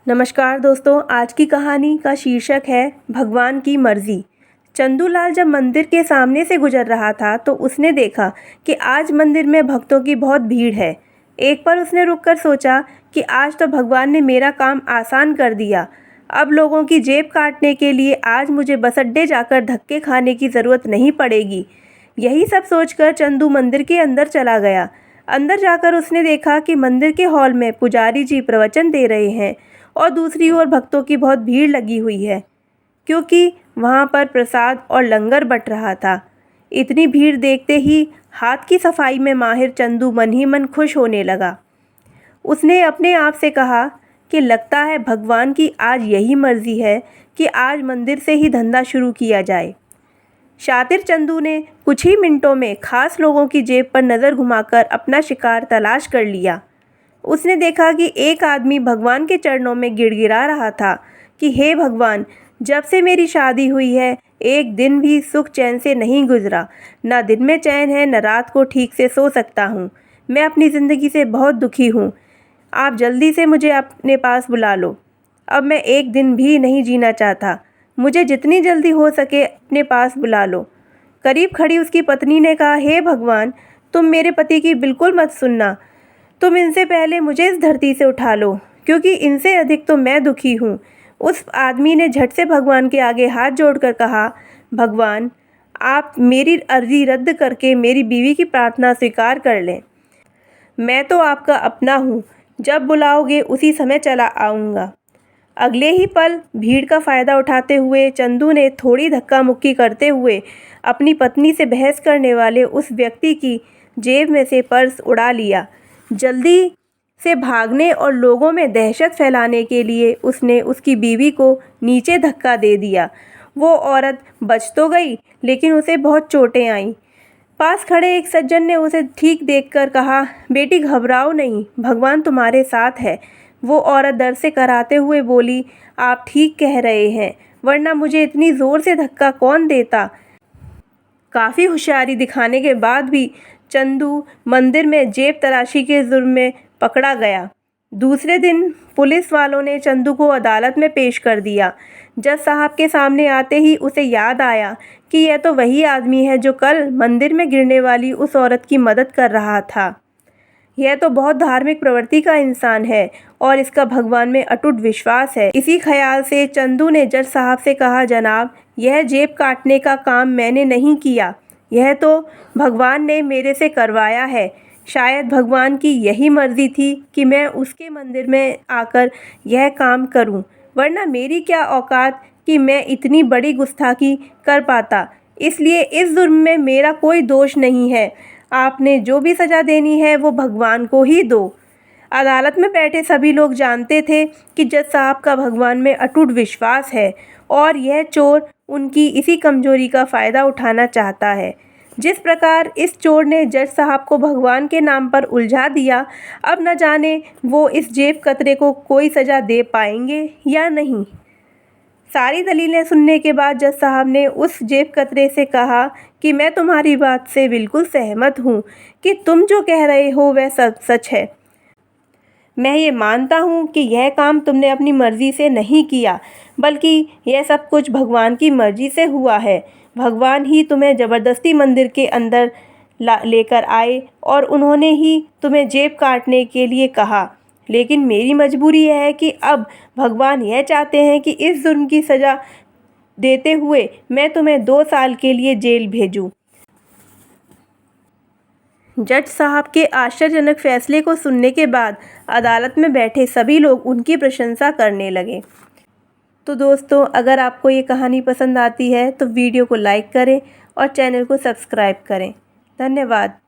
नमस्कार दोस्तों, आज की कहानी का शीर्षक है भगवान की मर्जी। चंदूलाल जब मंदिर के सामने से गुजर रहा था तो उसने देखा कि आज मंदिर में भक्तों की बहुत भीड़ है। एक बार उसने रुककर सोचा कि आज तो भगवान ने मेरा काम आसान कर दिया। अब लोगों की जेब काटने के लिए आज मुझे बस अड्डे जाकर धक्के खाने की ज़रूरत नहीं पड़ेगी। यही सब सोचकर चंदू मंदिर के अंदर चला गया। अंदर जाकर उसने देखा कि मंदिर के हॉल में पुजारी जी प्रवचन दे रहे हैं और दूसरी ओर भक्तों की बहुत भीड़ लगी हुई है, क्योंकि वहाँ पर प्रसाद और लंगर बँट रहा था। इतनी भीड़ देखते ही हाथ की सफाई में माहिर चंदू मन ही मन खुश होने लगा। उसने अपने आप से कहा कि लगता है भगवान की आज यही मर्जी है कि आज मंदिर से ही धंधा शुरू किया जाए। शातिर चंदू ने कुछ ही मिनटों में खास लोगों की जेब पर नज़र घुमाकर अपना शिकार तलाश कर लिया। उसने देखा कि एक आदमी भगवान के चरणों में गिड़गिड़ा रहा था कि हे भगवान, जब से मेरी शादी हुई है एक दिन भी सुख चैन से नहीं गुजरा। न दिन में चैन है, न रात को ठीक से सो सकता हूँ। मैं अपनी ज़िंदगी से बहुत दुखी हूँ। आप जल्दी से मुझे अपने पास बुला लो। अब मैं एक दिन भी नहीं जीना चाहता। मुझे जितनी जल्दी हो सके अपने पास बुला लो। करीब खड़ी उसकी पत्नी ने कहा, हे भगवान, तुम मेरे पति की बिल्कुल मत सुनना। तुम इनसे पहले मुझे इस धरती से उठा लो, क्योंकि इनसे अधिक तो मैं दुखी हूँ। उस आदमी ने झट से भगवान के आगे हाथ जोड़कर कहा, भगवान, आप मेरी अर्जी रद्द करके मेरी बीवी की प्रार्थना स्वीकार कर लें। मैं तो आपका अपना हूँ। जब बुलाओगे उसी समय चला आऊँगा। अगले ही पल भीड़ का फ़ायदा उठाते हुए चंदू ने थोड़ी धक्का मुक्की करते हुए अपनी पत्नी से बहस करने वाले उस व्यक्ति की जेब में से पर्स उड़ा लिया। जल्दी से भागने और लोगों में दहशत फैलाने के लिए उसने उसकी बीवी को नीचे धक्का दे दिया। वो औरत बच तो गई, लेकिन उसे बहुत चोटें आईं। पास खड़े एक सज्जन ने उसे ठीक देखकर कहा, बेटी घबराओ नहीं, भगवान तुम्हारे साथ है। वो औरत डर से कराते हुए बोली, आप ठीक कह रहे हैं, वरना मुझे इतनी ज़ोर से धक्का कौन देता। काफ़ी होशियारी दिखाने के बाद भी चंदू मंदिर में जेब तलाशी के जुर्म में पकड़ा गया। दूसरे दिन पुलिस वालों ने चंदू को अदालत में पेश कर दिया। जज साहब के सामने आते ही उसे याद आया कि यह तो वही आदमी है जो कल मंदिर में गिरने वाली उस औरत की मदद कर रहा था। यह तो बहुत धार्मिक प्रवृत्ति का इंसान है और इसका भगवान में अटूट विश्वास है। इसी ख्याल से चंदू ने जज साहब से कहा, जनाब, यह जेब काटने का काम मैंने नहीं किया, यह तो भगवान ने मेरे से करवाया है। शायद भगवान की यही मर्ज़ी थी कि मैं उसके मंदिर में आकर यह काम करूं, वरना मेरी क्या औकात कि मैं इतनी बड़ी गुस्ताखी कर पाता। इसलिए इस जुर्म में मेरा कोई दोष नहीं है। आपने जो भी सज़ा देनी है वो भगवान को ही दो। अदालत में बैठे सभी लोग जानते थे कि जज साहब का भगवान में अटूट विश्वास है और यह चोर उनकी इसी कमजोरी का फ़ायदा उठाना चाहता है। जिस प्रकार इस चोर ने जज साहब को भगवान के नाम पर उलझा दिया, अब न जाने वो इस जेब कतरे को कोई सज़ा दे पाएंगे या नहीं। सारी दलीलें सुनने के बाद जज साहब ने उस जेब कतरे से कहा कि मैं तुम्हारी बात से बिल्कुल सहमत हूँ कि तुम जो कह रहे हो वह सब सच है। मैं ये मानता हूँ कि यह काम तुमने अपनी मर्ज़ी से नहीं किया, बल्कि यह सब कुछ भगवान की मर्ज़ी से हुआ है। भगवान ही तुम्हें ज़बरदस्ती मंदिर के अंदर लेकर आए और उन्होंने ही तुम्हें जेब काटने के लिए कहा। लेकिन मेरी मजबूरी यह है कि अब भगवान यह चाहते हैं कि इस जुर्म की सज़ा देते हुए मैं तुम्हें 2 साल के लिए जेल भेजूं। जज साहब के आश्चर्यजनक फैसले को सुनने के बाद अदालत में बैठे सभी लोग उनकी प्रशंसा करने लगे। तो दोस्तों, अगर आपको ये कहानी पसंद आती है तो वीडियो को लाइक करें और चैनल को सब्सक्राइब करें। धन्यवाद।